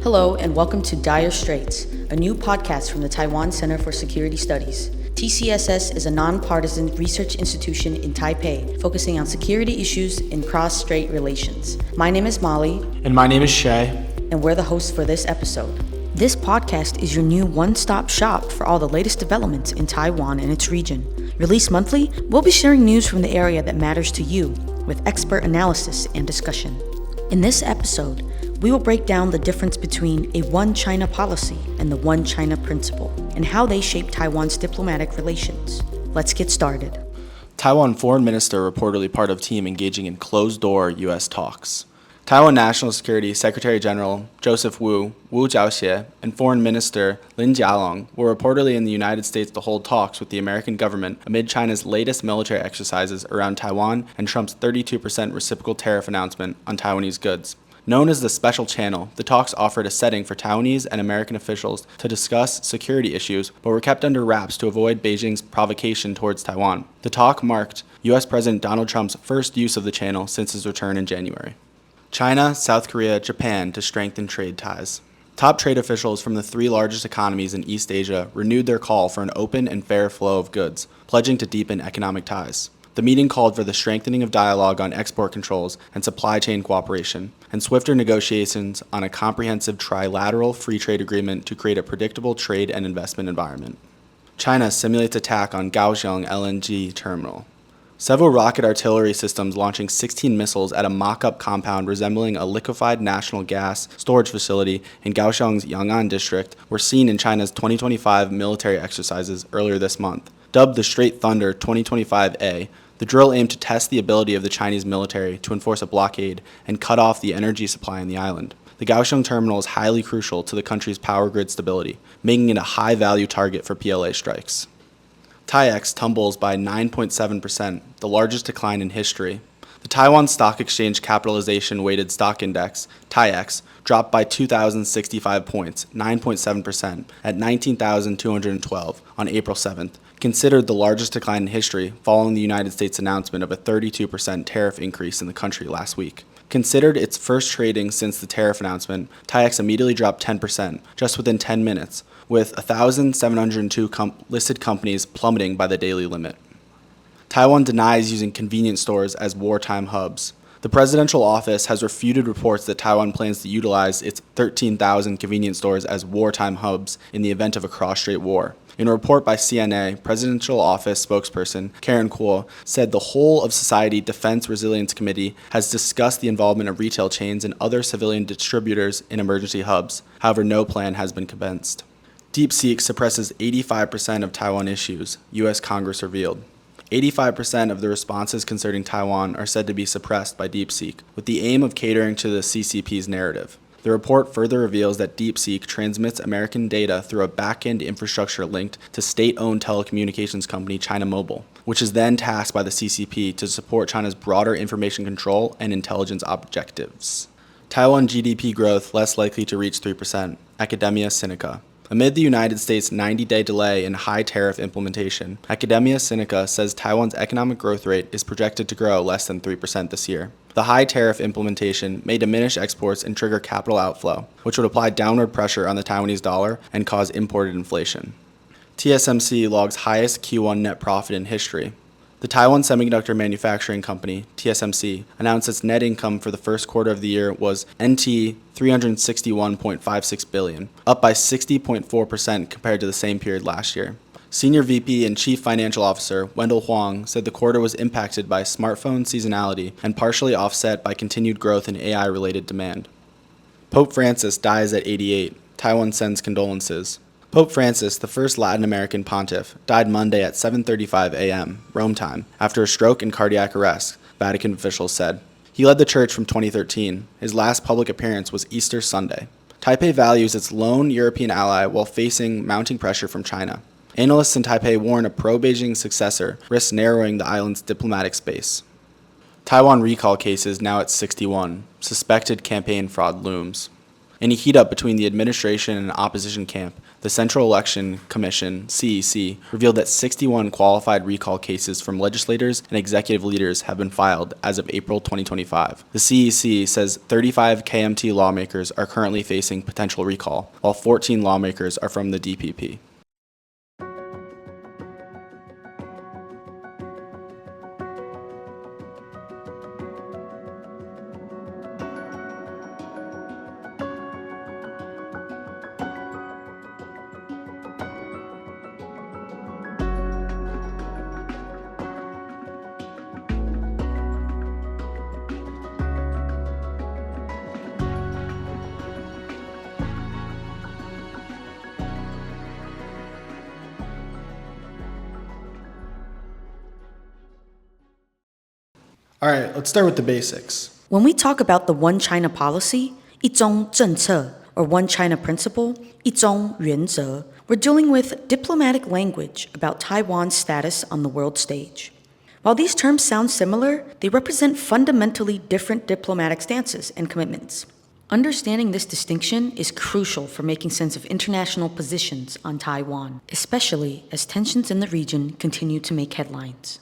Hello and welcome to Dire Straits, a new podcast from the Taiwan Center for Security Studies. TCSS is a nonpartisan research institution in Taipei focusing on security issues in cross-strait relations. My name is Molly. And my name is Shay. And we're the hosts for this episode. This podcast is your new one-stop shop for all the latest developments in Taiwan and its region. Released monthly, we'll be sharing news from the area that matters to you with expert analysis and discussion. In this episode, we will break down the difference between a One China policy and the One China principle, and how they shape Taiwan's diplomatic relations. Let's get started. Taiwan Foreign Minister reportedly part of team engaging in closed-door U.S. talks. Taiwan National Security Secretary General Joseph Wu Jiaoxie, and Foreign Minister Lin Jialong were reportedly in the United States to hold talks with the American government amid China's latest military exercises around Taiwan and Trump's 32% reciprocal tariff announcement on Taiwanese goods. Known as the Special Channel, the talks offered a setting for Taiwanese and American officials to discuss security issues, but were kept under wraps to avoid Beijing's provocation towards Taiwan. The talk marked U.S. President Donald Trump's first use of the channel since his return in January. China, South Korea, Japan to strengthen trade ties. Top trade officials from the three largest economies in East Asia renewed their call for an open and fair flow of goods, pledging to deepen economic ties. The meeting called for the strengthening of dialogue on export controls and supply chain cooperation, and swifter negotiations on a comprehensive trilateral free trade agreement to create a predictable trade and investment environment. China simulates attack on Kaohsiung LNG terminal. Several rocket artillery systems launching 16 missiles at a mock-up compound resembling a liquefied national gas storage facility in Kaohsiung's Yang'an district were seen in China's 2025 military exercises earlier this month. Dubbed the Straight Thunder 2025A, the drill aimed to test the ability of the Chinese military to enforce a blockade and cut off the energy supply in the island. The Kaohsiung terminal is highly crucial to the country's power grid stability, making it a high-value target for PLA strikes. TAIEX tumbles by 9.7%, the largest decline in history. The Taiwan Stock Exchange Capitalization Weighted Stock Index, TAIEX, dropped by 2,065 points, 9.7%, at 19,212 on April 7th, considered the largest decline in history following the United States' announcement of a 32% tariff increase in the country last week. Considered its first trading since the tariff announcement, TAIEX immediately dropped 10%, just within 10 minutes, with 1,702 listed companies plummeting by the daily limit. Taiwan denies using convenience stores as wartime hubs. The presidential office has refuted reports that Taiwan plans to utilize its 13,000 convenience stores as wartime hubs in the event of a cross-strait war. In a report by CNA, Presidential Office spokesperson Karen Kuo said the Whole of Society Defense Resilience Committee has discussed the involvement of retail chains and other civilian distributors in emergency hubs. However, no plan has been commenced. DeepSeek suppresses 85% of Taiwan issues, U.S. Congress revealed. 85% of the responses concerning Taiwan are said to be suppressed by DeepSeek, with the aim of catering to the CCP's narrative. The report further reveals that DeepSeek transmits American data through a back-end infrastructure linked to state-owned telecommunications company China Mobile, which is then tasked by the CCP to support China's broader information control and intelligence objectives. Taiwan GDP growth less likely to reach 3%, Academia Sinica. Amid the United States' 90-day delay in high tariff implementation, Academia Sinica says Taiwan's economic growth rate is projected to grow less than 3% this year. The high tariff implementation may diminish exports and trigger capital outflow, which would apply downward pressure on the Taiwanese dollar and cause imported inflation. TSMC logs highest Q1 net profit in history. The Taiwan Semiconductor Manufacturing Company, TSMC, announced its net income for the first quarter of the year was NT 361.56 billion, up by 60.4% compared to the same period last year. Senior VP and Chief Financial Officer Wendell Huang said the quarter was impacted by smartphone seasonality and partially offset by continued growth in AI-related demand. Pope Francis dies at 88. Taiwan sends condolences. Pope Francis, the first Latin American pontiff, died Monday at 7:35 a.m., Rome time, after a stroke and cardiac arrest, Vatican officials said. He led the church from 2013. His last public appearance was Easter Sunday. Taipei values its lone European ally while facing mounting pressure from China. Analysts in Taipei warn a pro-Beijing successor risks narrowing the island's diplomatic space. Taiwan recall cases now at 61. Suspected campaign fraud looms. In a heat-up between the administration and opposition camp, the Central Election Commission, CEC, revealed that 61 qualified recall cases from legislators and executive leaders have been filed as of April 2025. The CEC says 35 KMT lawmakers are currently facing potential recall, while 14 lawmakers are from the DPP. All right, let's start with the basics. When we talk about the One China policy, 一中政策, or One China principle, 一中原则, we're dealing with diplomatic language about Taiwan's status on the world stage. While these terms sound similar, they represent fundamentally different diplomatic stances and commitments. Understanding this distinction is crucial for making sense of international positions on Taiwan, especially as tensions in the region continue to make headlines.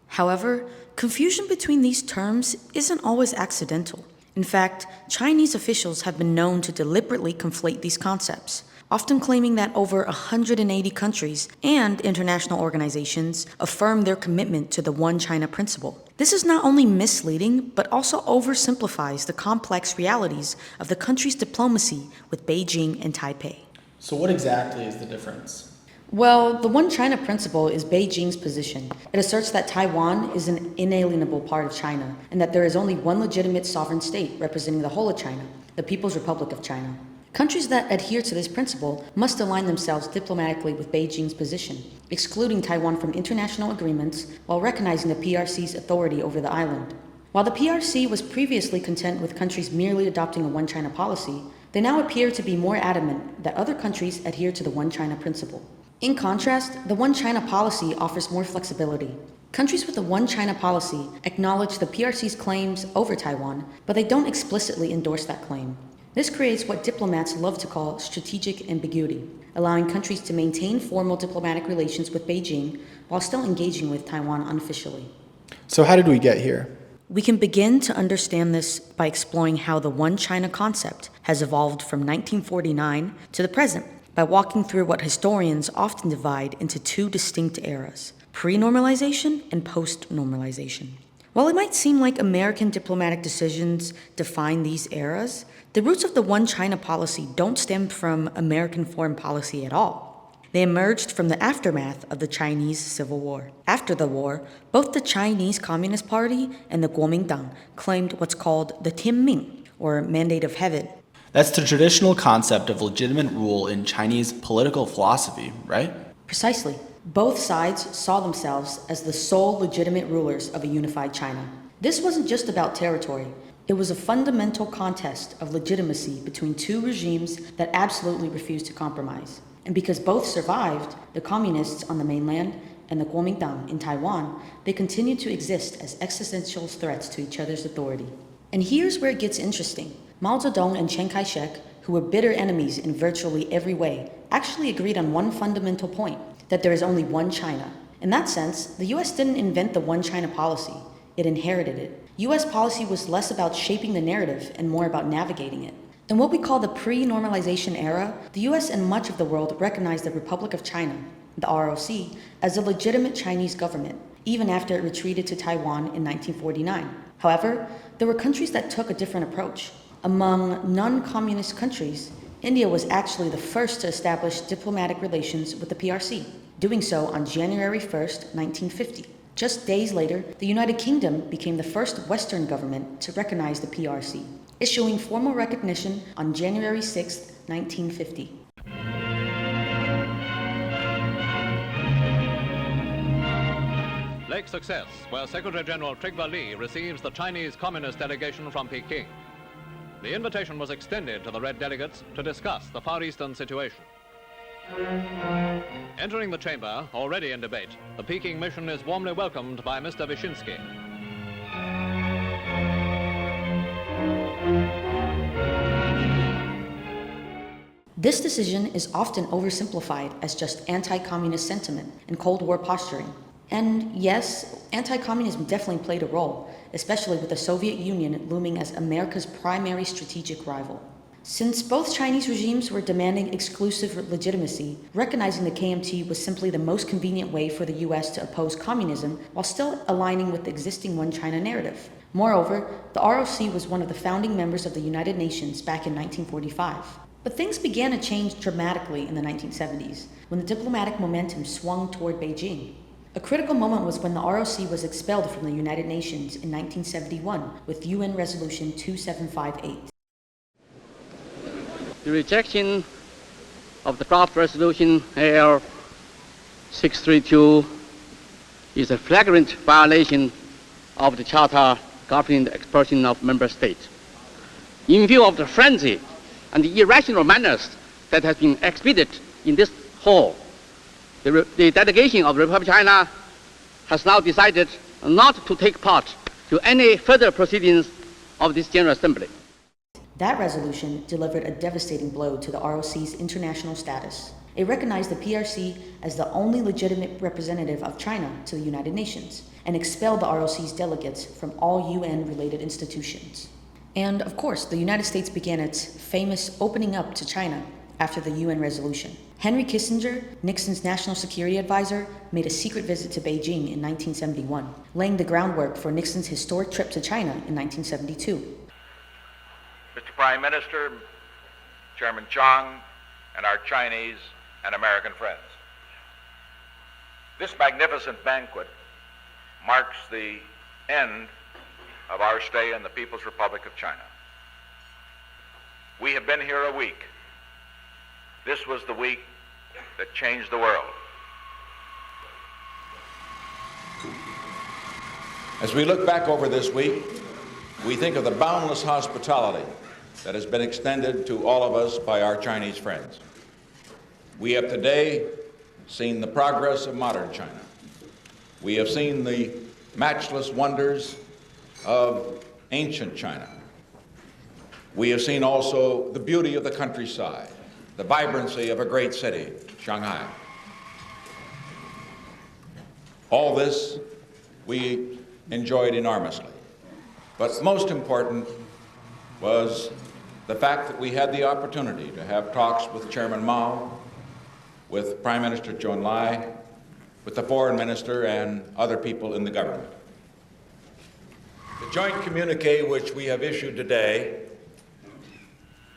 However, confusion between these terms isn't always accidental. In fact, Chinese officials have been known to deliberately conflate these concepts, often claiming that over 180 countries and international organizations affirm their commitment to the One China principle. This is not only misleading, but also oversimplifies the complex realities of the country's diplomacy with Beijing and Taipei. So what exactly is the difference? Well, the One China principle is Beijing's position. It asserts that Taiwan is an inalienable part of China, and that there is only one legitimate sovereign state representing the whole of China, the People's Republic of China. Countries that adhere to this principle must align themselves diplomatically with Beijing's position, excluding Taiwan from international agreements while recognizing the PRC's authority over the island. While the PRC was previously content with countries merely adopting a One China policy, they now appear to be more adamant that other countries adhere to the One China principle. In contrast, the One China policy offers more flexibility. Countries with the One China policy acknowledge the PRC's claims over Taiwan, but they don't explicitly endorse that claim. This creates what diplomats love to call strategic ambiguity, allowing countries to maintain formal diplomatic relations with Beijing while still engaging with Taiwan unofficially. So how did we get here? We can begin to understand this by exploring how the One China concept has evolved from 1949 to the present, by walking through what historians often divide into two distinct eras, pre-normalization and post-normalization. While it might seem like American diplomatic decisions define these eras, the roots of the One China policy don't stem from American foreign policy at all. They emerged from the aftermath of the Chinese Civil War. After the war, both the Chinese Communist Party and the Kuomintang claimed what's called the Tianming, or Mandate of Heaven. That's the traditional concept of legitimate rule in Chinese political philosophy, right? Precisely. Both sides saw themselves as the sole legitimate rulers of a unified China. This wasn't just about territory. It was a fundamental contest of legitimacy between two regimes that absolutely refused to compromise. And because both survived, the communists on the mainland and the Kuomintang in Taiwan, they continued to exist as existential threats to each other's authority. And here's where it gets interesting. Mao Zedong and Chiang Kai-shek, who were bitter enemies in virtually every way, actually agreed on one fundamental point, that there is only one China. In that sense, the US didn't invent the One China policy, it inherited it. US policy was less about shaping the narrative and more about navigating it. In what we call the pre-normalization era, the US and much of the world recognized the Republic of China, the ROC, as a legitimate Chinese government, even after it retreated to Taiwan in 1949. However, there were countries that took a different approach. Among non-communist countries, India was actually the first to establish diplomatic relations with the PRC, doing so on January 1st, 1950. Just days later, the United Kingdom became the first Western government to recognize the PRC, issuing formal recognition on January 6th, 1950. Lake Success, where Secretary General Trygve Lie receives the Chinese Communist delegation from Peking. The invitation was extended to the Red delegates to discuss the Far Eastern situation. Entering the chamber, already in debate, the Peking mission is warmly welcomed by Mr. Wyszynski. This decision is often oversimplified as just anti-communist sentiment and Cold War posturing. And yes, anti-communism definitely played a role, especially with the Soviet Union looming as America's primary strategic rival. Since both Chinese regimes were demanding exclusive legitimacy, recognizing the KMT was simply the most convenient way for the US to oppose communism while still aligning with the existing One China narrative. Moreover, the ROC was one of the founding members of the United Nations back in 1945. But things began to change dramatically in the 1970s, when the diplomatic momentum swung toward Beijing. A critical moment was when the ROC was expelled from the United Nations in 1971 with UN Resolution 2758. The rejection of the draft resolution AL 632 is a flagrant violation of the Charter governing the expulsion of member states. In view of the frenzy and the irrational manners that has been exhibited in this hall, the delegation of the Republic of China has now decided not to take part to any further proceedings of this General Assembly. That resolution delivered a devastating blow to the ROC's international status. It recognized the PRC as the only legitimate representative of China to the United Nations and expelled the ROC's delegates from all UN-related institutions. And of course, the United States began its famous opening up to China after the UN resolution. Henry Kissinger, Nixon's national security advisor, made a secret visit to Beijing in 1971, laying the groundwork for Nixon's historic trip to China in 1972. Mr. Prime Minister, Chairman Chang, and our Chinese and American friends. This magnificent banquet marks the end of our stay in the People's Republic of China. We have been here a week. This was the week that changed the world. As we look back over this week, we think of the boundless hospitality that has been extended to all of us by our Chinese friends. We have today seen the progress of modern China. We have seen the matchless wonders of ancient China. We have seen also the beauty of the countryside, the vibrancy of a great city, Shanghai. All this we enjoyed enormously. But most important was the fact that we had the opportunity to have talks with Chairman Mao, with Prime Minister Zhou Enlai, with the Foreign Minister and other people in the government. The joint communiqué which we have issued today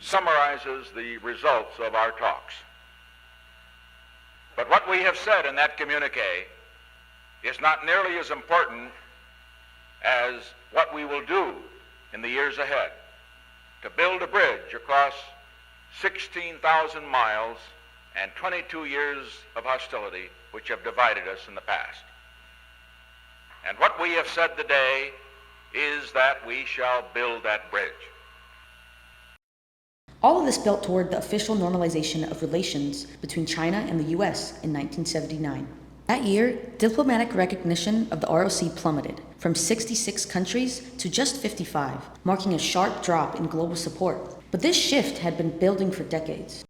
summarizes the results of our talks. But what we have said in that communiqué is not nearly as important as what we will do in the years ahead to build a bridge across 16,000 miles and 22 years of hostility which have divided us in the past. And what we have said today is that we shall build that bridge. All of this built toward the official normalization of relations between China and the US in 1979. That year, diplomatic recognition of the ROC plummeted from 66 countries to just 55, marking a sharp drop in global support. But this shift had been building for decades.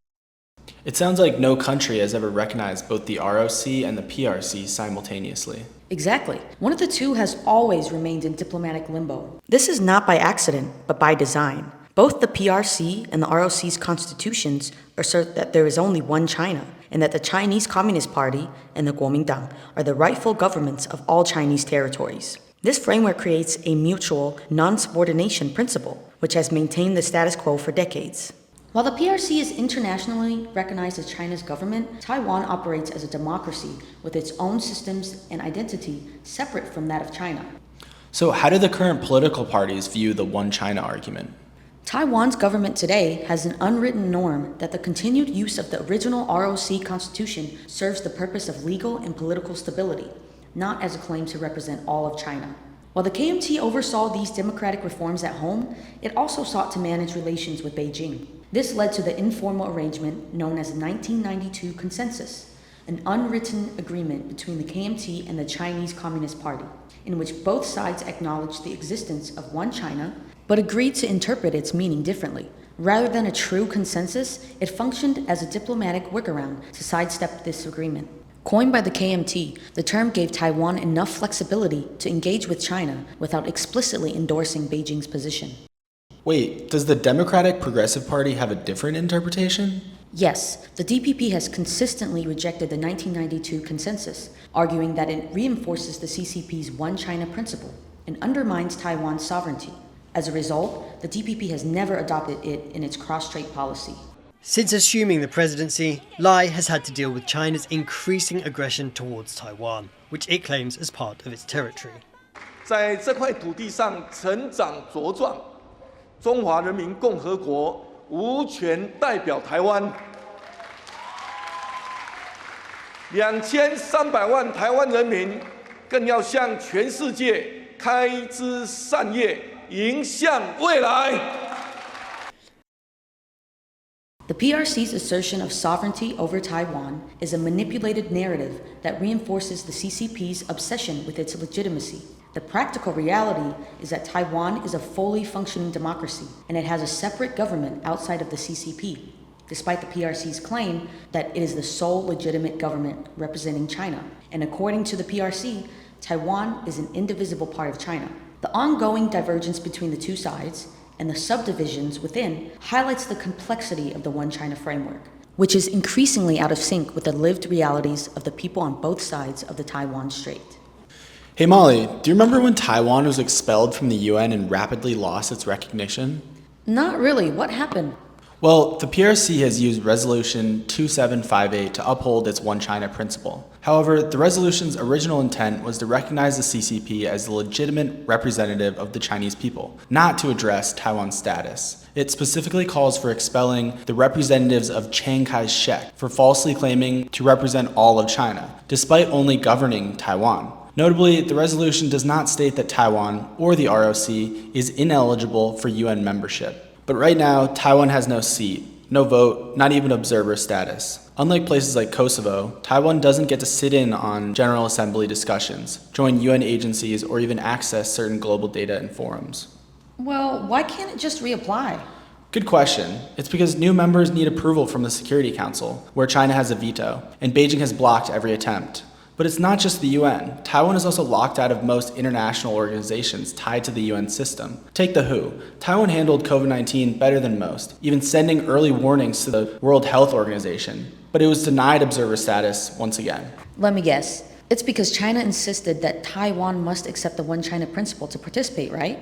It sounds like no country has ever recognized both the ROC and the PRC simultaneously. Exactly. One of the two has always remained in diplomatic limbo. This is not by accident, but by design. Both the PRC and the ROC's constitutions assert that there is only one China, and that the Chinese Communist Party and the Kuomintang are the rightful governments of all Chinese territories. This framework creates a mutual non-subordination principle, which has maintained the status quo for decades. While the PRC is internationally recognized as China's government, Taiwan operates as a democracy with its own systems and identity separate from that of China. So how do the current political parties view the one China argument? Taiwan's government today has an unwritten norm that the continued use of the original ROC constitution serves the purpose of legal and political stability, not as a claim to represent all of China. While the KMT oversaw these democratic reforms at home, it also sought to manage relations with Beijing. This led to the informal arrangement known as the 1992 Consensus, an unwritten agreement between the KMT and the Chinese Communist Party, in which both sides acknowledged the existence of one China, but agreed to interpret its meaning differently, Rather than a true consensus, it functioned as a diplomatic workaround to sidestep this agreement. Coined by the KMT, the term gave Taiwan enough flexibility to engage with China without explicitly endorsing Beijing's position. Wait, does the Democratic Progressive Party have a different interpretation? Yes, the DPP has consistently rejected the 1992 consensus, arguing that it reinforces the CCP's One China principle and undermines Taiwan's sovereignty. As a result, the DPP has never adopted it in its cross-strait policy. Since assuming the presidency, Lai has had to deal with China's increasing aggression towards Taiwan, which it claims as part of its territory. 在这块土地上成长茁壮，中华人民共和国无权代表台湾。2300万台湾人民更要向全世界开枝散叶，迎向未来。 The PRC's assertion of sovereignty over Taiwan is a manipulated narrative that reinforces the CCP's obsession with its legitimacy. The practical reality is that Taiwan is a fully functioning democracy, and it has a separate government outside of the CCP, despite the PRC's claim that it is the sole legitimate government representing China. And according to the PRC, Taiwan is an indivisible part of China. The ongoing divergence between the two sides and the subdivisions within highlights the complexity of the One China framework, which is increasingly out of sync with the lived realities of the people on both sides of the Taiwan Strait. Hey Molly, do you remember when Taiwan was expelled from the UN and rapidly lost its recognition? Not really. What happened? Well, the PRC has used Resolution 2758 to uphold its One China principle. However, the resolution's original intent was to recognize the CCP as the legitimate representative of the Chinese people, not to address Taiwan's status. It specifically calls for expelling the representatives of Chiang Kai-shek for falsely claiming to represent all of China, despite only governing Taiwan. Notably, the resolution does not state that Taiwan, or the ROC, is ineligible for UN membership. But right now, Taiwan has no seat, no vote, not even observer status. Unlike places like Kosovo, Taiwan doesn't get to sit in on General Assembly discussions, join UN agencies, or even access certain global data and forums. Well, why can't it just reapply? Good question. It's because new members need approval from the Security Council, where China has a veto, and Beijing has blocked every attempt. But it's not just the UN. Taiwan is also locked out of most international organizations tied to the UN system. Take the WHO. Taiwan handled COVID-19 better than most, even sending early warnings to the World Health Organization. But it was denied observer status once again. Let me guess. It's because China insisted that Taiwan must accept the One China principle to participate, right?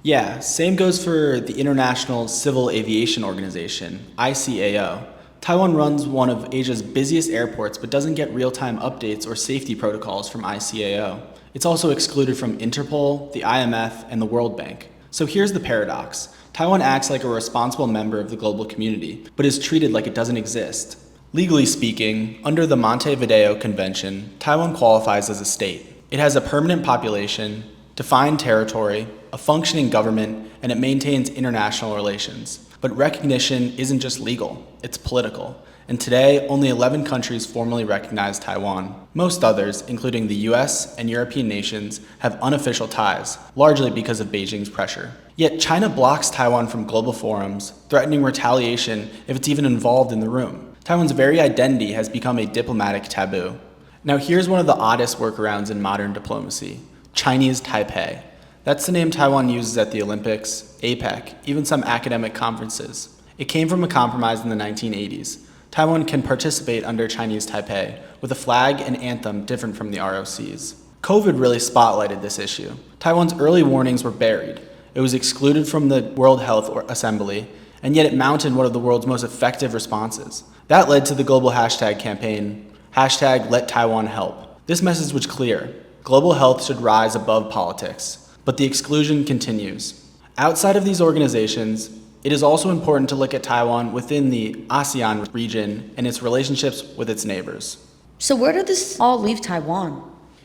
Yeah, same goes for the International Civil Aviation Organization, ICAO. Taiwan runs one of Asia's busiest airports but doesn't get real-time updates or safety protocols from ICAO. It's also excluded from Interpol, the IMF, and the World Bank. So here's the paradox. Taiwan acts like a responsible member of the global community, but is treated like it doesn't exist. Legally speaking, under the Montevideo Convention, Taiwan qualifies as a state. It has a permanent population, defined territory, a functioning government, and it maintains international relations. But recognition isn't just legal, it's political. And today, only 11 countries formally recognize Taiwan. Most others, including the US and European nations, have unofficial ties, largely because of Beijing's pressure. Yet China blocks Taiwan from global forums, threatening retaliation if it's even involved in the room. Taiwan's very identity has become a diplomatic taboo. Now here's one of the oddest workarounds in modern diplomacy: Chinese Taipei. That's the name Taiwan uses at the Olympics, APEC, even some academic conferences. It came from a compromise in the 1980s. Taiwan can participate under Chinese Taipei, with a flag and anthem different from the ROC's. COVID really spotlighted this issue. Taiwan's early warnings were buried. It was excluded from the World Health Assembly, and yet it mounted one of the world's most effective responses. That led to the global hashtag campaign, #LetTaiwanHelp. This message was clear. Global health should rise above politics. But the exclusion continues. Outside of these organizations, it is also important to look at Taiwan within the ASEAN region and its relationships with its neighbors. So where did this all leave Taiwan?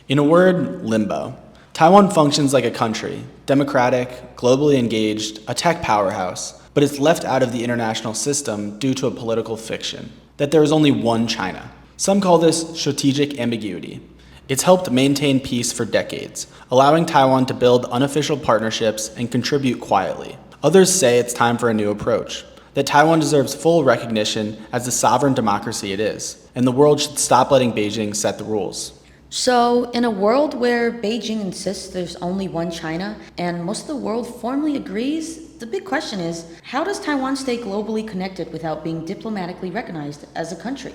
In a word, limbo. Taiwan functions like a country, democratic, globally engaged, a tech powerhouse, but it's left out of the international system due to a political fiction, that there is only one China. Some call this strategic ambiguity. It's helped maintain peace for decades, allowing Taiwan to build unofficial partnerships and contribute quietly. Others say it's time for a new approach. that Taiwan deserves full recognition as the sovereign democracy it is, and the world should stop letting Beijing set the rules. So, in a world where Beijing insists there's only one China and most of the world formally agrees, the big question is, how does Taiwan stay globally connected without being diplomatically recognized as a country?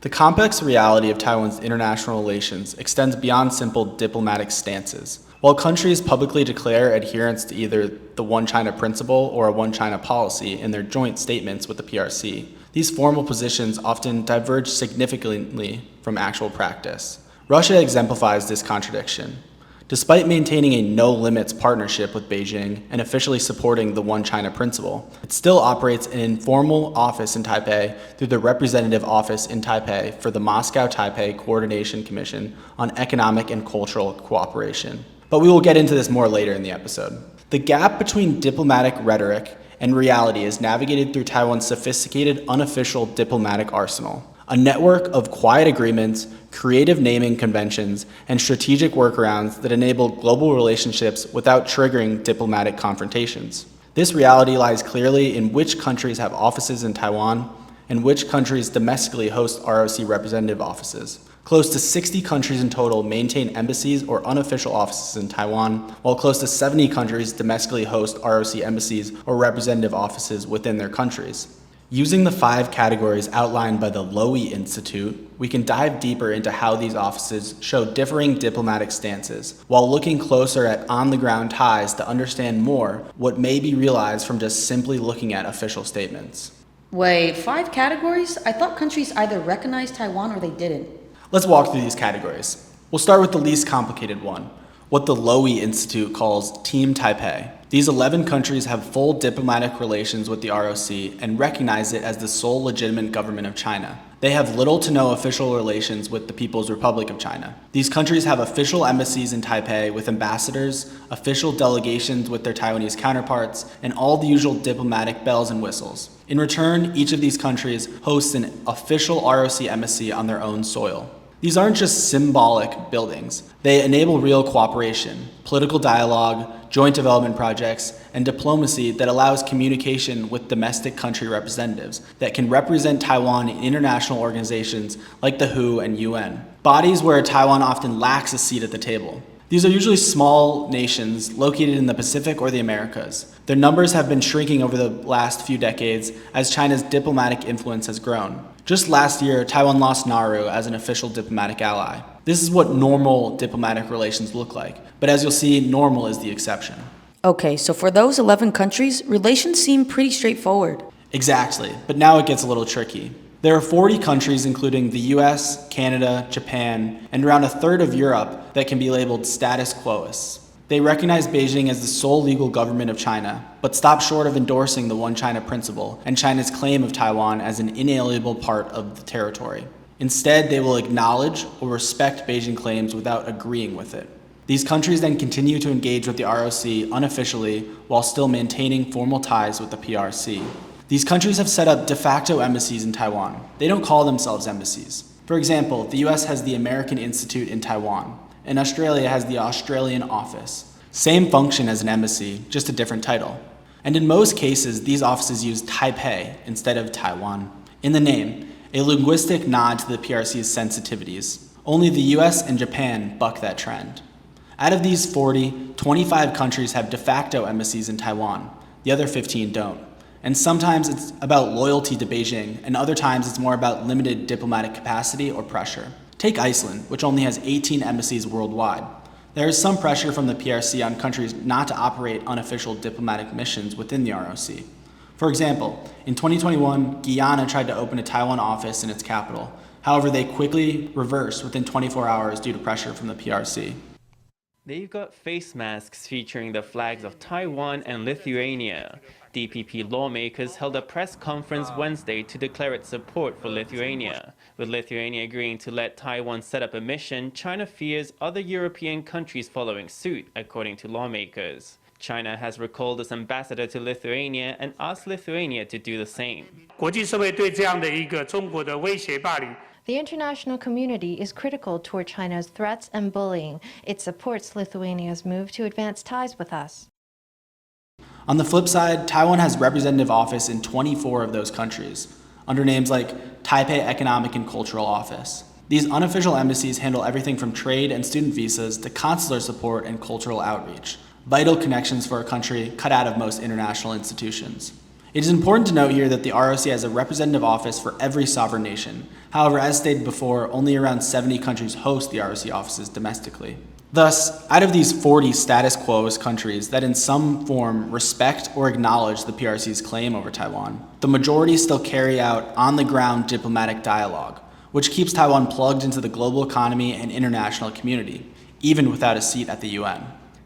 The complex reality of Taiwan's international relations extends beyond simple diplomatic stances. While countries publicly declare adherence to either the One China principle or a One China policy in their joint statements with the PRC, these formal positions often diverge significantly from actual practice. Russia exemplifies this contradiction. Despite maintaining a no-limits partnership with Beijing and officially supporting the One China principle, it still operates an informal office in Taipei through the representative office in Taipei for the Moscow-Taipei Coordination Commission on Economic and Cultural Cooperation. But we will get into this more later in the episode. The gap between diplomatic rhetoric and reality is navigated through Taiwan's sophisticated unofficial diplomatic arsenal, a network of quiet agreements, creative naming conventions, and strategic workarounds that enable global relationships without triggering diplomatic confrontations. This reality lies clearly in which countries have offices in Taiwan and which countries domestically host ROC representative offices. Close to 60 countries in total maintain embassies or unofficial offices in Taiwan, while close to 70 countries domestically host ROC embassies or representative offices within their countries. Using the 5 categories outlined by the Lowy Institute, we can dive deeper into how these offices show differing diplomatic stances, while looking closer at on-the-ground ties to understand more what may be realized from just simply looking at official statements. Wait, 5 categories? I thought countries either recognized Taiwan or they didn't. Let's walk through these categories. We'll start with the least complicated one, what the Lowy Institute calls Team Taipei. These 11 countries have full diplomatic relations with the ROC and recognize it as the sole legitimate government of China. They have little to no official relations with the People's Republic of China. These countries have official embassies in Taipei with ambassadors, official delegations with their Taiwanese counterparts, and all the usual diplomatic bells and whistles. In return, each of these countries hosts an official ROC embassy on their own soil. These aren't just symbolic buildings. They enable real cooperation, political dialogue, joint development projects, and diplomacy that allows communication with domestic country representatives that can represent Taiwan in international organizations like the WHO and UN, bodies where Taiwan often lacks a seat at the table. These are usually small nations located in the Pacific or the Americas. Their numbers have been shrinking over the last few decades as China's diplomatic influence has grown. Just last year, Taiwan lost Nauru as an official diplomatic ally. This is what normal diplomatic relations look like, but as you'll see, normal is the exception. Okay, so for those 11 countries, relations seem pretty straightforward. Exactly, but now it gets a little tricky. There are 40 countries, including the US, Canada, Japan, and around a third of Europe that can be labeled status quoists. They recognize Beijing as the sole legal government of China, but stop short of endorsing the One China principle and China's claim of Taiwan as an inalienable part of the territory. Instead, they will acknowledge or respect Beijing claims without agreeing with it. These countries then continue to engage with the ROC unofficially while still maintaining formal ties with the PRC. These countries have set up de facto embassies in Taiwan. They don't call themselves embassies. For example, the US has the American Institute in Taiwan, and Australia has the Australian office. Same function as an embassy, just a different title. And in most cases, these offices use Taipei instead of Taiwan in the name, a linguistic nod to the PRC's sensitivities. Only the US and Japan buck that trend. Out of these 40, 25 countries have de facto embassies in Taiwan. The other 15 don't. And sometimes it's about loyalty to Beijing, and other times it's more about limited diplomatic capacity or pressure. Take Iceland, which only has 18 embassies worldwide. There is some pressure from the PRC on countries not to operate unofficial diplomatic missions within the ROC. For example, in 2021, Guyana tried to open a Taiwan office in its capital. However, they quickly reversed within 24 hours due to pressure from the PRC. They've got face masks featuring the flags of Taiwan and Lithuania. DPP lawmakers held a press conference Wednesday to declare its support for Lithuania. With Lithuania agreeing to let Taiwan set up a mission, China fears other European countries following suit, according to lawmakers. China has recalled its ambassador to Lithuania and asked Lithuania to do the same. The international community is critical toward China's threats and bullying. It supports Lithuania's move to advance ties with us. On the flip side, Taiwan has representative office in 24 of those countries, under names like Taipei Economic and Cultural Office. These unofficial embassies handle everything from trade and student visas to consular support and cultural outreach, vital connections for a country cut out of most international institutions. It is important to note here that the ROC has a representative office for every sovereign nation. However, as stated before, only around 70 countries host the ROC offices domestically. Thus, out of these 40 status quo countries that in some form respect or acknowledge the PRC's claim over Taiwan, the majority still carry out on-the-ground diplomatic dialogue, which keeps Taiwan plugged into the global economy and international community, even without a seat at the UN.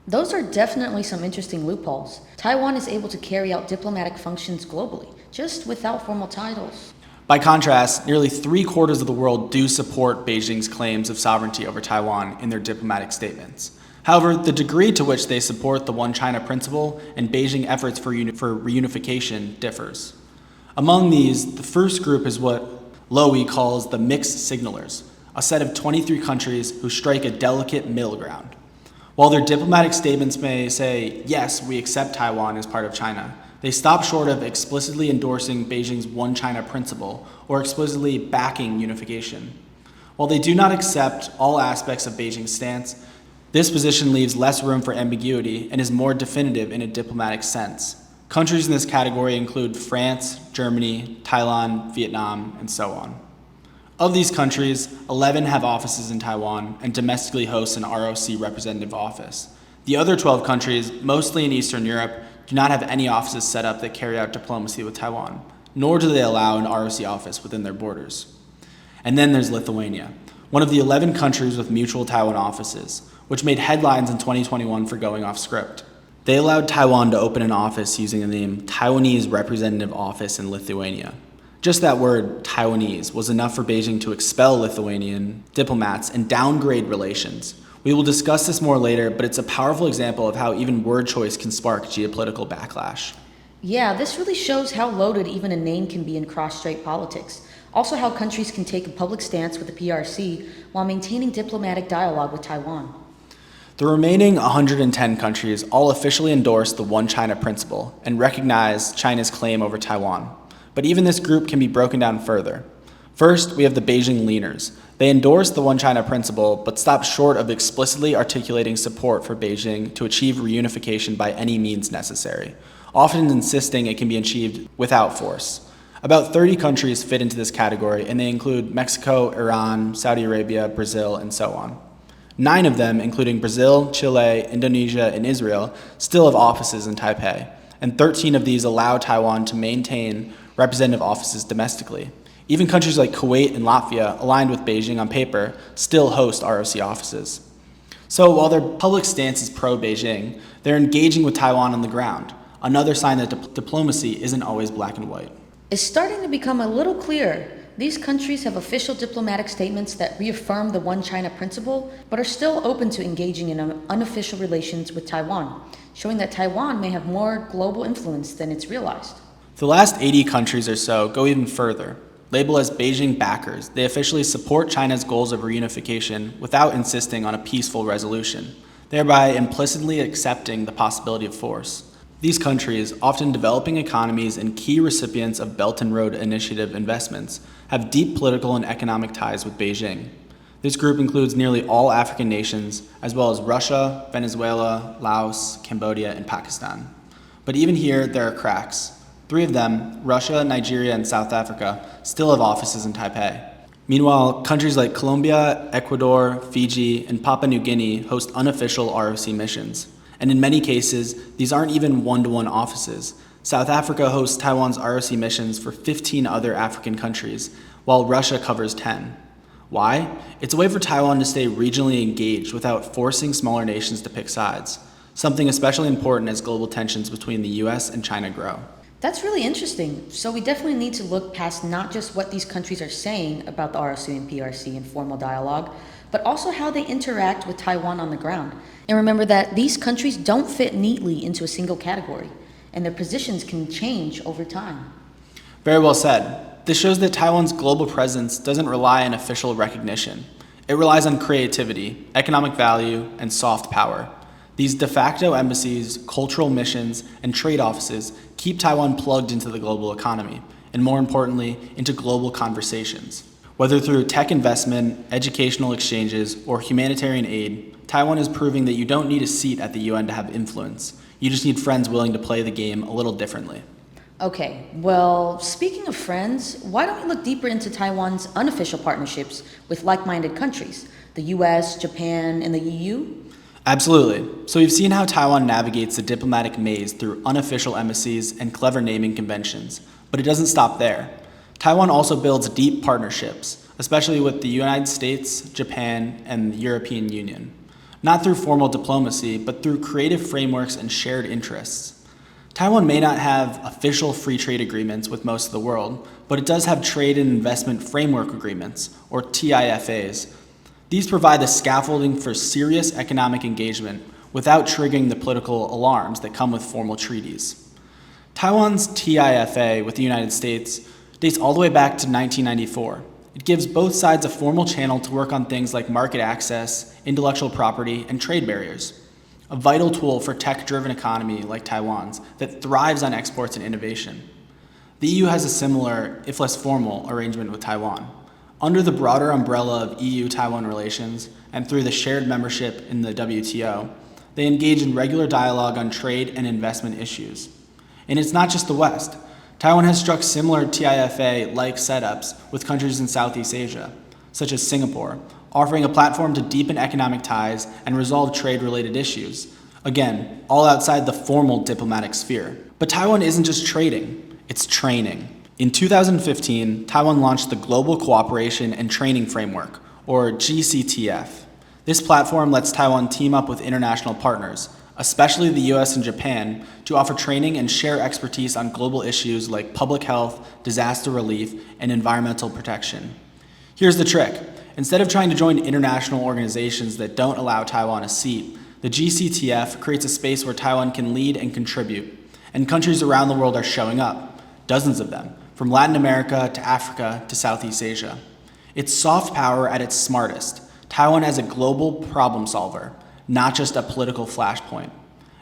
Those are definitely some interesting loopholes. Taiwan is able to carry out diplomatic functions globally, just without formal titles. By contrast, nearly 3/4 of the world do support Beijing's claims of sovereignty over Taiwan in their diplomatic statements. However, the degree to which they support the One China principle and Beijing efforts for reunification differs. Among these, the first group is what Lowy calls the mixed signalers, a set of 23 countries who strike a delicate middle ground. While their diplomatic statements may say, yes, we accept Taiwan as part of China, they stop short of explicitly endorsing Beijing's One China principle or explicitly backing unification. While they do not accept all aspects of Beijing's stance, this position leaves less room for ambiguity and is more definitive in a diplomatic sense. Countries in this category include France, Germany, Thailand, Vietnam, and so on. Of these countries, 11 have offices in Taiwan and domestically host an ROC representative office. The other 12 countries, mostly in Eastern Europe, do not have any offices set up that carry out diplomacy with Taiwan, nor do they allow an ROC office within their borders. And then there's Lithuania, one of the 11 countries with mutual Taiwan offices, which made headlines in 2021 for going off script. They allowed Taiwan to open an office using the name Taiwanese Representative Office in Lithuania. Just that word, Taiwanese, was enough for Beijing to expel Lithuanian diplomats and downgrade relations. We will discuss this more later, but it's a powerful example of how even word choice can spark geopolitical backlash. Yeah, this really shows how loaded even a name can be in cross-strait politics. Also how countries can take a public stance with the PRC while maintaining diplomatic dialogue with Taiwan. The remaining 110 countries all officially endorse the One China principle and recognize China's claim over Taiwan. But even this group can be broken down further. First, we have the Beijing leaners. They endorse the One China principle, but stop short of explicitly articulating support for Beijing to achieve reunification by any means necessary, often insisting it can be achieved without force. About 30 countries fit into this category, and they include Mexico, Iran, Saudi Arabia, Brazil, and so on. 9 of them, including Brazil, Chile, Indonesia, and Israel, still have offices in Taipei, and 13 of these allow Taiwan to maintain representative offices domestically. Even countries like Kuwait and Latvia, aligned with Beijing on paper, still host ROC offices. So while their public stance is pro-Beijing, they're engaging with Taiwan on the ground, another sign that diplomacy isn't always black and white. It's starting to become a little clearer. These countries have official diplomatic statements that reaffirm the One China principle, but are still open to engaging in unofficial relations with Taiwan, showing that Taiwan may have more global influence than it's realized. The last 80 countries or so go even further. Labeled as Beijing backers, they officially support China's goals of reunification without insisting on a peaceful resolution, thereby implicitly accepting the possibility of force. These countries, often developing economies and key recipients of Belt and Road Initiative investments, have deep political and economic ties with Beijing. This group includes nearly all African nations, as well as Russia, Venezuela, Laos, Cambodia, and Pakistan. But even here, there are cracks. 3 of them, Russia, Nigeria, and South Africa, still have offices in Taipei. Meanwhile, countries like Colombia, Ecuador, Fiji, and Papua New Guinea host unofficial ROC missions. And in many cases, these aren't even one-to-one offices. South Africa hosts Taiwan's ROC missions for 15 other African countries, while Russia covers 10. Why? It's a way for Taiwan to stay regionally engaged without forcing smaller nations to pick sides, something especially important as global tensions between the US and China grow. That's really interesting. So we definitely need to look past not just what these countries are saying about the ROC and PRC in formal dialogue, but also how they interact with Taiwan on the ground. And remember that these countries don't fit neatly into a single category, and their positions can change over time. Very well said. This shows that Taiwan's global presence doesn't rely on official recognition. It relies on creativity, economic value, and soft power. These de facto embassies, cultural missions, and trade offices keep Taiwan plugged into the global economy, and more importantly, into global conversations. Whether through tech investment, educational exchanges, or humanitarian aid, Taiwan is proving that you don't need a seat at the UN to have influence. You just need friends willing to play the game a little differently. Okay, well, speaking of friends, why don't we look deeper into Taiwan's unofficial partnerships with like-minded countries, the US, Japan, and the EU? Absolutely. So we've seen how Taiwan navigates the diplomatic maze through unofficial embassies and clever naming conventions, but it doesn't stop there. Taiwan also builds deep partnerships, especially with the United States, Japan, and the European Union. Not through formal diplomacy, but through creative frameworks and shared interests. Taiwan may not have official free trade agreements with most of the world, but it does have trade and investment framework agreements, or TIFAs. These provide the scaffolding for serious economic engagement without triggering the political alarms that come with formal treaties. Taiwan's TIFA with the United States dates all the way back to 1994. It gives both sides a formal channel to work on things like market access, intellectual property, and trade barriers. A vital tool for tech-driven economy like Taiwan's that thrives on exports and innovation. The EU has a similar, if less formal, arrangement with Taiwan. Under the broader umbrella of EU-Taiwan relations and through the shared membership in the WTO, they engage in regular dialogue on trade and investment issues. And it's not just the West. Taiwan has struck similar TIFA-like setups with countries in Southeast Asia, such as Singapore, offering a platform to deepen economic ties and resolve trade-related issues. Again, all outside the formal diplomatic sphere. But Taiwan isn't just trading, it's training. In 2015, Taiwan launched the Global Cooperation and Training Framework, or GCTF. This platform lets Taiwan team up with international partners, especially the US and Japan, to offer training and share expertise on global issues like public health, disaster relief, and environmental protection. Here's the trick. Instead of trying to join international organizations that don't allow Taiwan a seat, the GCTF creates a space where Taiwan can lead and contribute, and countries around the world are showing up, dozens of them, from Latin America to Africa to Southeast Asia. It's soft power at its smartest. Taiwan as a global problem solver, not just a political flashpoint.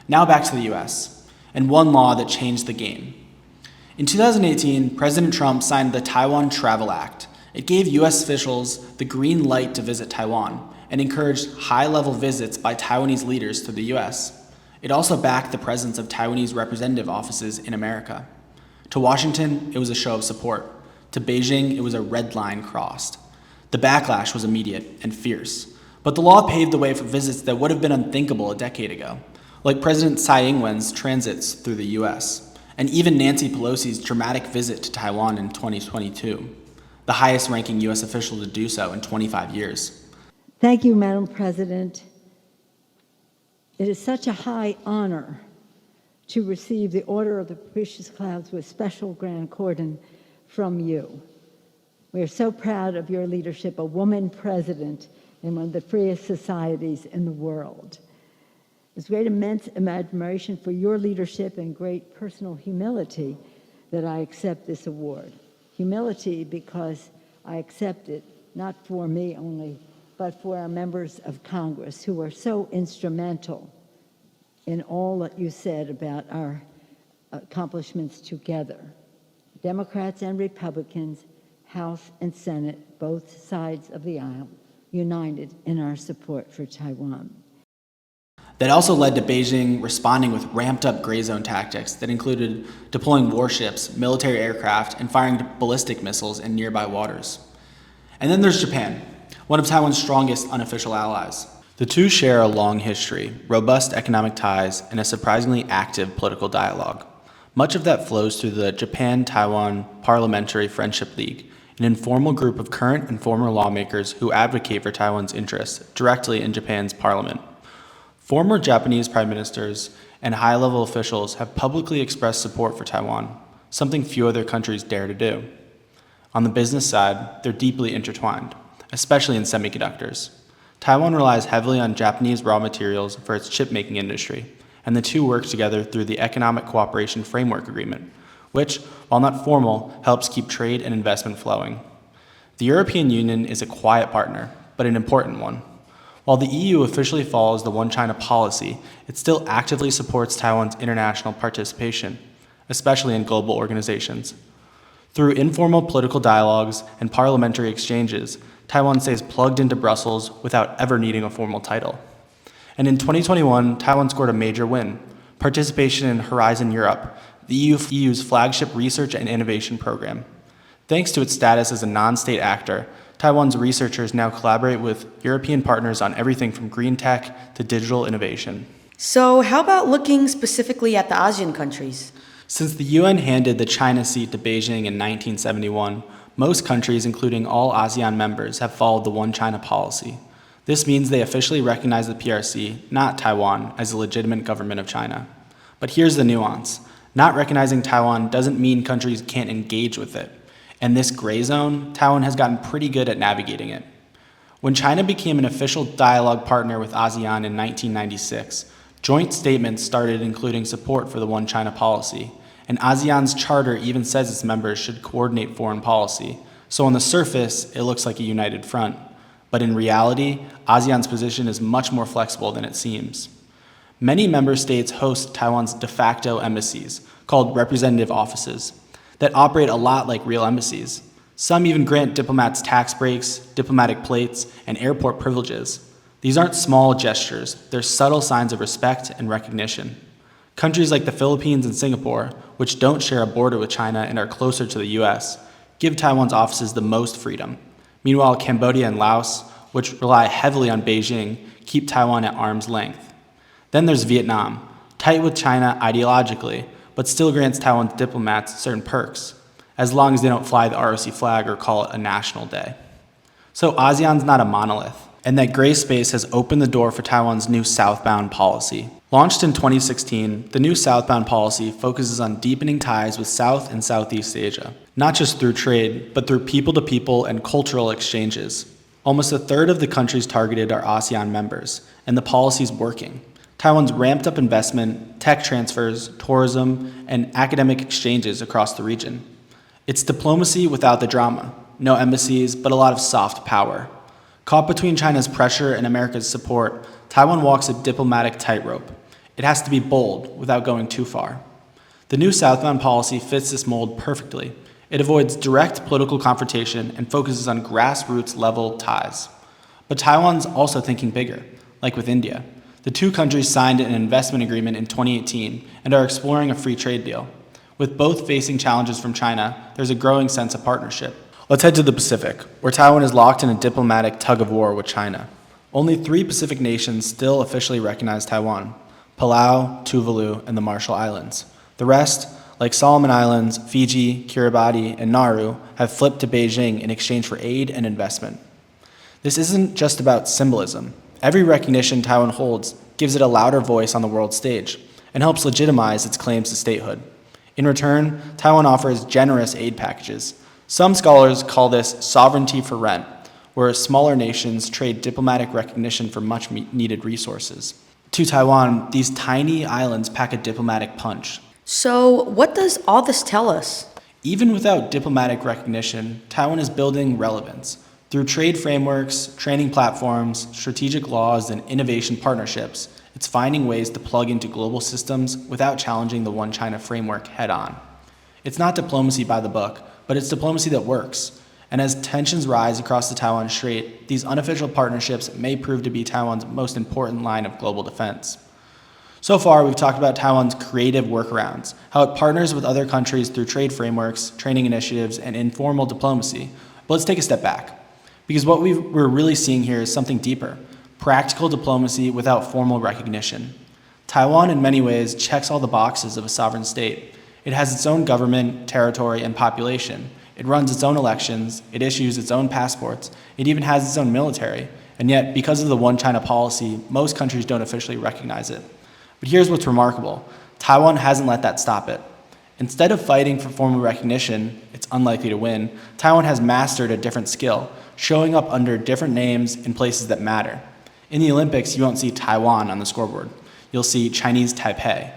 Now back to the US, and one law that changed the game. In 2018, President Trump signed the Taiwan Travel Act. It gave US officials the green light to visit Taiwan and encouraged high-level visits by Taiwanese leaders to the US. It also backed the presence of Taiwanese representative offices in America. To Washington, it was a show of support. To Beijing, it was a red line crossed. The backlash was immediate and fierce, but the law paved the way for visits that would have been unthinkable a decade ago, like President Tsai Ing-wen's transits through the US, and even Nancy Pelosi's dramatic visit to Taiwan in 2022, the highest-ranking US official to do so in 25 years. Thank you, Madam President. It is such a high honor to receive the Order of the Propitious Clouds with special grand cordon from you. We are so proud of your leadership, a woman president in one of the freest societies in the world. It's great immense admiration for your leadership and great personal humility that I accept this award. Humility because I accept it not for me only, but for our members of Congress who are so instrumental in all that you said about our accomplishments together. Democrats and Republicans, House and Senate, both sides of the aisle, united in our support for Taiwan. That also led to Beijing responding with ramped-up gray zone tactics that included deploying warships, military aircraft, and firing ballistic missiles in nearby waters. And then there's Japan, one of Taiwan's strongest unofficial allies. The two share a long history, robust economic ties, and a surprisingly active political dialogue. Much of that flows through the Japan-Taiwan Parliamentary Friendship League, an informal group of current and former lawmakers who advocate for Taiwan's interests directly in Japan's parliament. Former Japanese prime ministers and high-level officials have publicly expressed support for Taiwan, something few other countries dare to do. On the business side, they're deeply intertwined, especially in semiconductors. Taiwan relies heavily on Japanese raw materials for its chip-making industry, and the two work together through the Economic Cooperation Framework Agreement, which, while not formal, helps keep trade and investment flowing. The European Union is a quiet partner, but an important one. While the EU officially follows the One China policy, it still actively supports Taiwan's international participation, especially in global organizations. Through informal political dialogues and parliamentary exchanges, Taiwan stays plugged into Brussels without ever needing a formal title. And in 2021, Taiwan scored a major win: participation in Horizon Europe, the EU's flagship research and innovation program. Thanks to its status as a non-state actor, Taiwan's researchers now collaborate with European partners on everything from green tech to digital innovation. So, how about looking specifically at the ASEAN countries? Since the UN handed the China seat to Beijing in 1971, most countries, including all ASEAN members, have followed the One China policy. This means they officially recognize the PRC, not Taiwan, as a legitimate government of China. But here's the nuance. Not recognizing Taiwan doesn't mean countries can't engage with it. And this gray zone, Taiwan has gotten pretty good at navigating it. When China became an official dialogue partner with ASEAN in 1996, joint statements started including support for the One China policy, and ASEAN's charter even says its members should coordinate foreign policy. So on the surface, it looks like a united front. But in reality, ASEAN's position is much more flexible than it seems. Many member states host Taiwan's de facto embassies, called representative offices, that operate a lot like real embassies. Some even grant diplomats tax breaks, diplomatic plates, and airport privileges. These aren't small gestures, they're subtle signs of respect and recognition. Countries like the Philippines and Singapore, which don't share a border with China and are closer to the US, give Taiwan's offices the most freedom. Meanwhile, Cambodia and Laos, which rely heavily on Beijing, keep Taiwan at arm's length. Then there's Vietnam, tight with China ideologically, but still grants Taiwan's diplomats certain perks, as long as they don't fly the ROC flag or call it a national day. So ASEAN's not a monolith, and that gray space has opened the door for Taiwan's new southbound policy. Launched in 2016, the new southbound policy focuses on deepening ties with South and Southeast Asia, not just through trade, but through people-to-people and cultural exchanges. Almost a third of the countries targeted are ASEAN members, and the policy's working. Taiwan's ramped up investment, tech transfers, tourism, and academic exchanges across the region. It's diplomacy without the drama. No embassies, but a lot of soft power. Caught between China's pressure and America's support, Taiwan walks a diplomatic tightrope. It has to be bold without going too far. The new southbound policy fits this mold perfectly. It avoids direct political confrontation and focuses on grassroots level ties. But Taiwan's also thinking bigger, like with India. The two countries signed an investment agreement in 2018 and are exploring a free trade deal. With both facing challenges from China, there's a growing sense of partnership. Let's head to the Pacific, where Taiwan is locked in a diplomatic tug-of-war with China. Only 3 Pacific nations still officially recognize Taiwan: Palau, Tuvalu, and the Marshall Islands. The rest, like Solomon Islands, Fiji, Kiribati, and Nauru, have flipped to Beijing in exchange for aid and investment. This isn't just about symbolism. Every recognition Taiwan holds gives it a louder voice on the world stage and helps legitimize its claims to statehood. In return, Taiwan offers generous aid packages. Some scholars call this sovereignty for rent, where smaller nations trade diplomatic recognition for much-needed resources. To Taiwan, these tiny islands pack a diplomatic punch. So, what does all this tell us? Even without diplomatic recognition, Taiwan is building relevance. Through trade frameworks, training platforms, strategic laws, and innovation partnerships, it's finding ways to plug into global systems without challenging the One China framework head-on. It's not diplomacy by the book, but it's diplomacy that works. And as tensions rise across the Taiwan Strait, these unofficial partnerships may prove to be Taiwan's most important line of global defense. So far, we've talked about Taiwan's creative workarounds, how it partners with other countries through trade frameworks, training initiatives, and informal diplomacy. But let's take a step back, because what we're really seeing here is something deeper: practical diplomacy without formal recognition. Taiwan, in many ways, checks all the boxes of a sovereign state. It has its own government, territory, and population. It runs its own elections, it issues its own passports, it even has its own military, and yet, because of the One China policy, most countries don't officially recognize it. But here's what's remarkable: Taiwan hasn't let that stop it. Instead of fighting for formal recognition, it's unlikely to win, Taiwan has mastered a different skill, showing up under different names in places that matter. In the Olympics, you won't see Taiwan on the scoreboard. You'll see Chinese Taipei.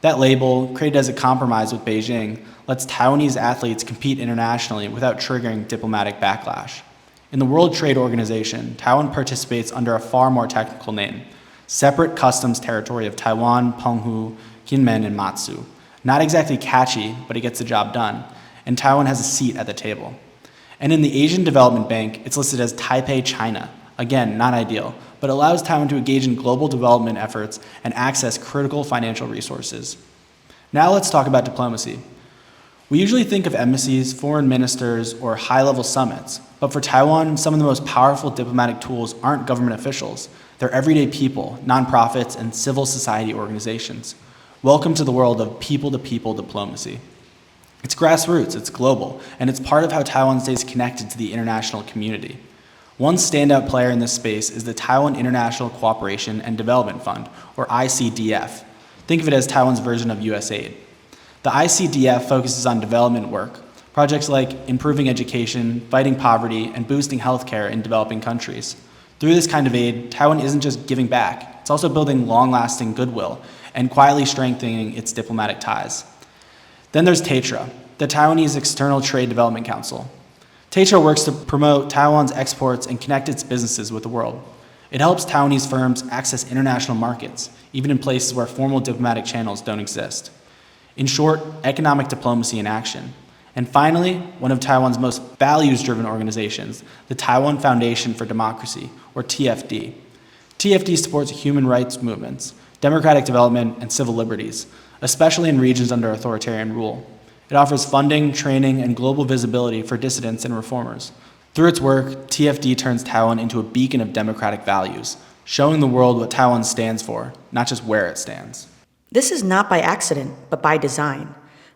That label, created as a compromise with Beijing, lets Taiwanese athletes compete internationally without triggering diplomatic backlash. In the World Trade Organization, Taiwan participates under a far more technical name, Separate Customs Territory of Taiwan, Penghu, Kinmen, and Matsu. Not exactly catchy, but it gets the job done, and Taiwan has a seat at the table. And in the Asian Development Bank, it's listed as Taipei, China. Again, not ideal, but allows Taiwan to engage in global development efforts and access critical financial resources. Now let's talk about diplomacy. We usually think of embassies, foreign ministers, or high-level summits, but for Taiwan, some of the most powerful diplomatic tools aren't government officials. They're everyday people, nonprofits, and civil society organizations. Welcome to the world of people-to-people diplomacy. It's grassroots, it's global, and it's part of how Taiwan stays connected to the international community. One standout player in this space is the Taiwan International Cooperation and Development Fund, or ICDF. Think of it as Taiwan's version of USAID. The ICDF focuses on development work, projects like improving education, fighting poverty, and boosting healthcare in developing countries. Through this kind of aid, Taiwan isn't just giving back, it's also building long-lasting goodwill and quietly strengthening its diplomatic ties. Then there's TATRA, the Taiwanese External Trade Development Council. TATRA works to promote Taiwan's exports and connect its businesses with the world. It helps Taiwanese firms access international markets, even in places where formal diplomatic channels don't exist. In short, economic diplomacy in action. And finally, one of Taiwan's most values-driven organizations, the Taiwan Foundation for Democracy, or TFD. TFD supports human rights movements, democratic development, and civil liberties, especially in regions under authoritarian rule. It offers funding, training, and global visibility for dissidents and reformers. Through its work, TFD turns Taiwan into a beacon of democratic values, showing the world what Taiwan stands for, not just where it stands. This is not by accident, but by design.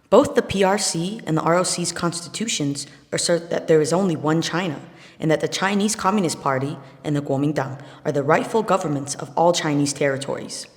Both the PRC and the ROC's constitutions assert that there is only one China, and that the Chinese Communist Party and the Kuomintang are the rightful governments of all Chinese territories.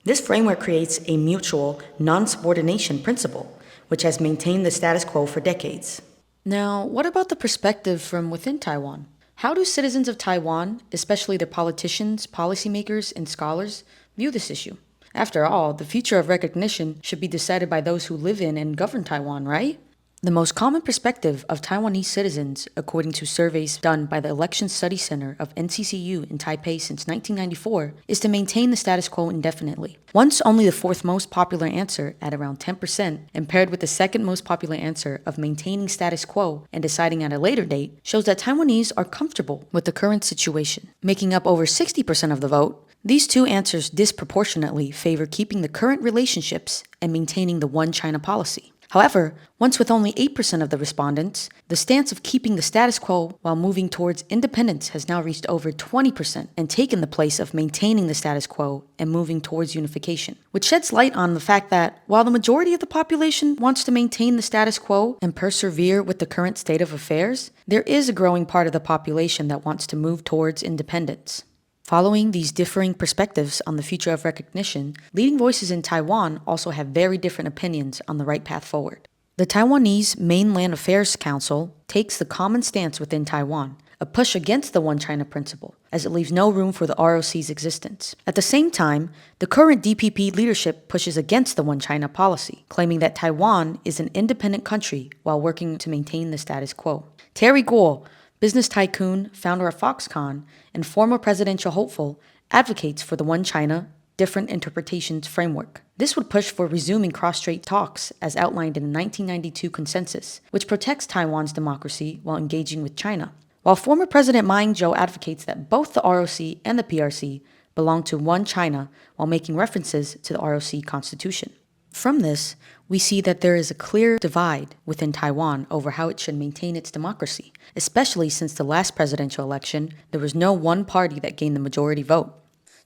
This framework creates a mutual non-subordination principle, which has maintained the status quo for decades. Now, what about the perspective from within Taiwan? How do citizens of Taiwan, especially their politicians, policymakers, and scholars, view this issue? After all, the future of recognition should be decided by those who live in and govern Taiwan, right? The most common perspective of Taiwanese citizens, according to surveys done by the Election Study Center of NCCU in Taipei since 1994, is to maintain the status quo indefinitely. Once only the fourth most popular answer, at around 10%, and paired with the second most popular answer of maintaining status quo and deciding at a later date, shows that Taiwanese are comfortable with the current situation. Making up over 60% of the vote, these two answers disproportionately favor keeping the current relationships and maintaining the one China policy. However, once with only 8% of the respondents, the stance of keeping the status quo while moving towards independence has now reached over 20% and taken the place of maintaining the status quo and moving towards unification, which sheds light on the fact that while the majority of the population wants to maintain the status quo and persevere with the current state of affairs, there is a growing part of the population that wants to move towards independence. Following these differing perspectives on the future of recognition, leading voices in Taiwan also have very different opinions on the right path forward. The Taiwanese Mainland Affairs Council takes the common stance within Taiwan, a push against the One China principle, as it leaves no room for the ROC's existence. At the same time, the current DPP leadership pushes against the One China policy, claiming that Taiwan is an independent country while working to maintain the status quo. Terry Guo, business tycoon, founder of Foxconn, and former presidential hopeful, advocates for the One China, Different Interpretations framework. This would push for resuming cross-strait talks as outlined in the 1992 consensus, which protects Taiwan's democracy while engaging with China. While former President Ma Ying-jeou advocates that both the ROC and the PRC belong to one China while making references to the ROC constitution. From this, we see that there is a clear divide within Taiwan over how it should maintain its democracy, especially since the last presidential election, there was no one party that gained the majority vote.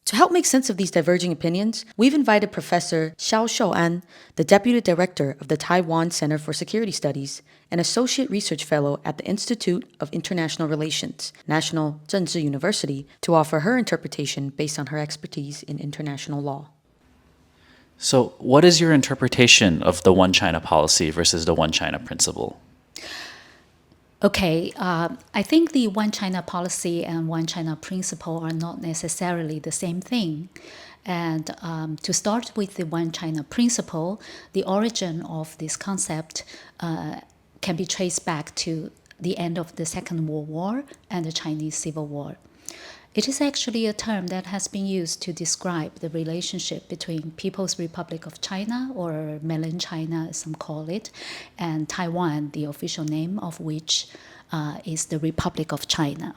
To help make sense of these diverging opinions, we've invited Professor Xiao Shouan, the Deputy Director of the Taiwan Center for Security Studies and Associate Research Fellow at the Institute of International Relations, National Zhengzhi University, to offer her interpretation based on her expertise in international law. So, what is your interpretation of the One China policy versus the One China principle? Okay, I think the One China policy and One China principle are not necessarily the same thing. And to start with the One China principle, the origin of this concept can be traced back to the end of the Second World War and the Chinese Civil War. It is actually a term that has been used to describe the relationship between People's Republic of China, or mainland China as some call it, and Taiwan, the official name of which is the Republic of China.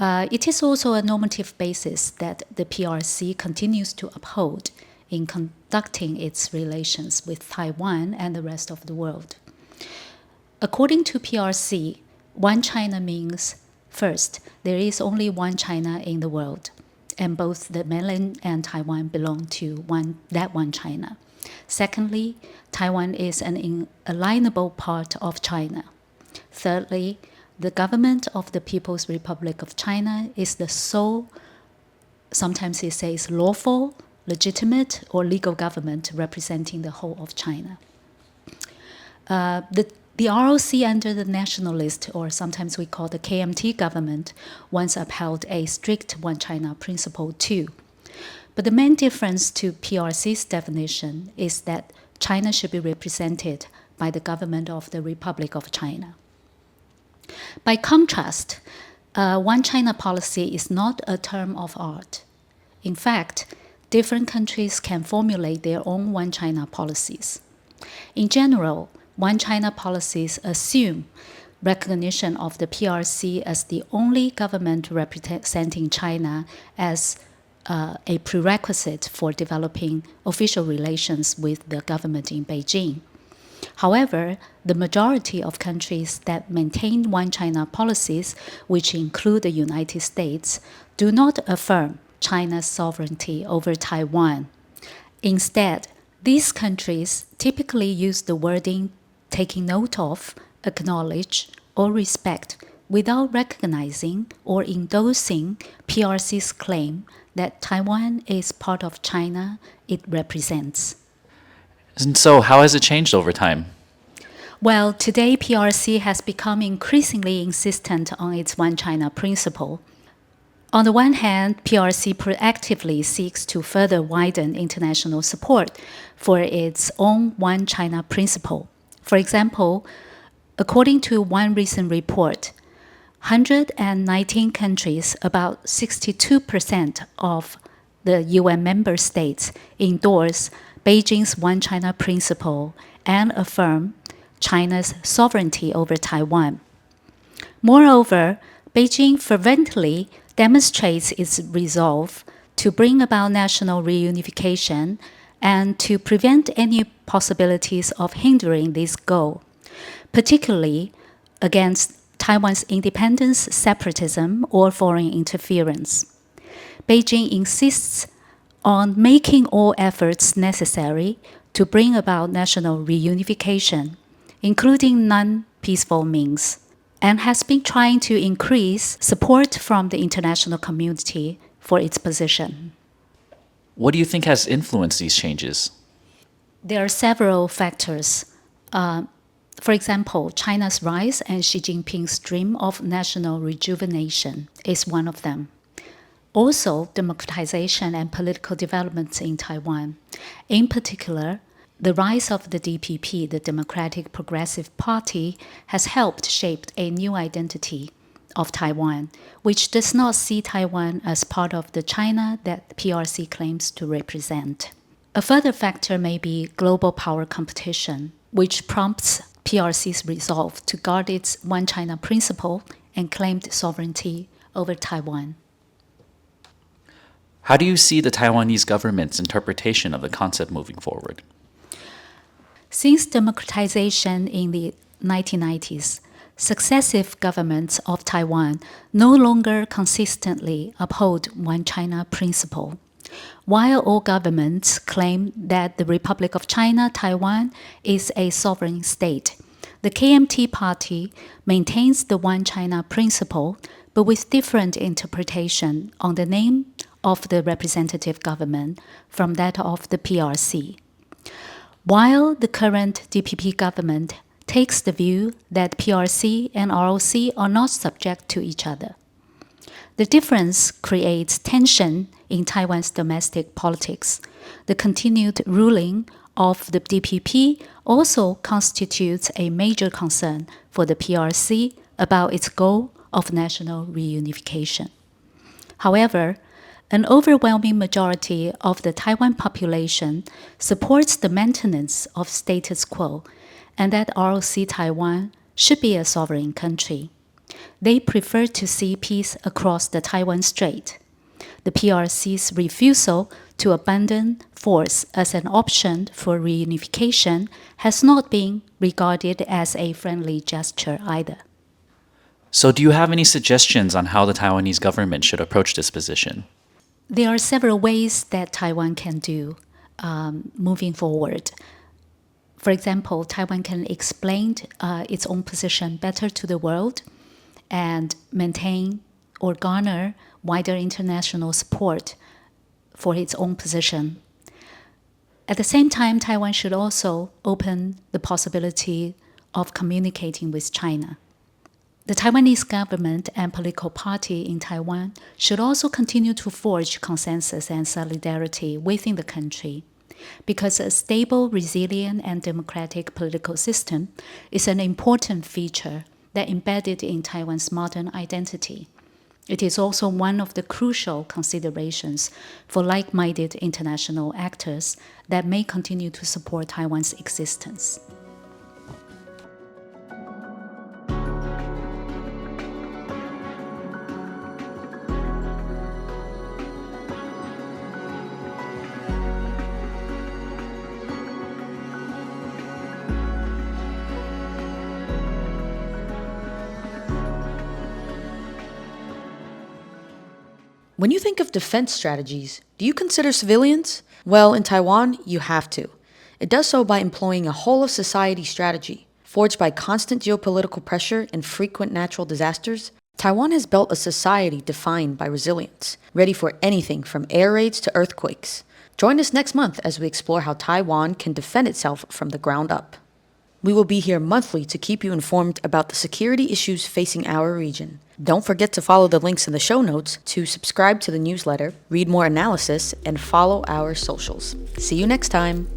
It is also a normative basis that the PRC continues to uphold in conducting its relations with Taiwan and the rest of the world. According to PRC, one China means, first, there is only one China in the world, and both the mainland and Taiwan belong to that one China. Secondly, Taiwan is an inalienable part of China. Thirdly, the government of the People's Republic of China is the sole, sometimes it says lawful, legitimate, or legal government representing the whole of China. The ROC under the nationalist, or sometimes we call the KMT government, once upheld a strict one China principle too. But the main difference to PRC's definition is that China should be represented by the government of the Republic of China. By contrast, one China policy is not a term of art. In fact, different countries can formulate their own one China policies. In general, one China policies assume recognition of the PRC as the only government representing China as a prerequisite for developing official relations with the government in Beijing. However, the majority of countries that maintain one China policies, which include the United States, do not affirm China's sovereignty over Taiwan. Instead, these countries typically use the wording taking note of, acknowledge, or respect without recognizing or endorsing PRC's claim that Taiwan is part of China it represents. And so, how has it changed over time? Well, today PRC has become increasingly insistent on its one China principle. On the one hand, PRC proactively seeks to further widen international support for its own one China principle. For example, according to one recent report, 119 countries, about 62% of the UN member states, endorse Beijing's one China principle and affirm China's sovereignty over Taiwan. Moreover, Beijing fervently demonstrates its resolve to bring about national reunification and to prevent any possibilities of hindering this goal, particularly against Taiwan's independence, separatism, or foreign interference. Beijing insists on making all efforts necessary to bring about national reunification, including non-peaceful means, and has been trying to increase support from the international community for its position. What do you think has influenced these changes? There are several factors. For example, China's rise and Xi Jinping's dream of national rejuvenation is one of them. Also, democratization and political developments in Taiwan. In particular, the rise of the DPP, the Democratic Progressive Party, has helped shape a new identity of Taiwan, which does not see Taiwan as part of the China that PRC claims to represent. A further factor may be global power competition, which prompts PRC's resolve to guard its one China principle and claimed sovereignty over Taiwan. How do you see the Taiwanese government's interpretation of the concept moving forward? Since democratization in the 1990s, successive governments of Taiwan no longer consistently uphold one China principle. While all governments claim that the Republic of China, Taiwan, is a sovereign state, the KMT party maintains the one China principle, but with different interpretation on the name of the representative government from that of the PRC. While the current DPP government takes the view that PRC and ROC are not subject to each other. The difference creates tension in Taiwan's domestic politics. The continued ruling of the DPP also constitutes a major concern for the PRC about its goal of national reunification. However, an overwhelming majority of the Taiwan population supports the maintenance of status quo and that ROC Taiwan should be a sovereign country. They prefer to see peace across the Taiwan Strait. The PRC's refusal to abandon force as an option for reunification has not been regarded as a friendly gesture either. So do you have any suggestions on how the Taiwanese government should approach this position? There are several ways that Taiwan can do moving forward. For example, Taiwan can explain its own position better to the world and maintain or garner wider international support for its own position. At the same time, Taiwan should also open the possibility of communicating with China. The Taiwanese government and political party in Taiwan should also continue to forge consensus and solidarity within the country, because a stable, resilient, and democratic political system is an important feature that embedded in Taiwan's modern identity. It is also one of the crucial considerations for like-minded international actors that may continue to support Taiwan's existence. When you think of defense strategies, do you consider civilians? Well, in Taiwan, you have to. It does so by employing a whole-of-society strategy. Forged by constant geopolitical pressure and frequent natural disasters, Taiwan has built a society defined by resilience, ready for anything from air raids to earthquakes. Join us next month as we explore how Taiwan can defend itself from the ground up. We will be here monthly to keep you informed about the security issues facing our region. Don't forget to follow the links in the show notes to subscribe to the newsletter, read more analysis, and follow our socials. See you next time.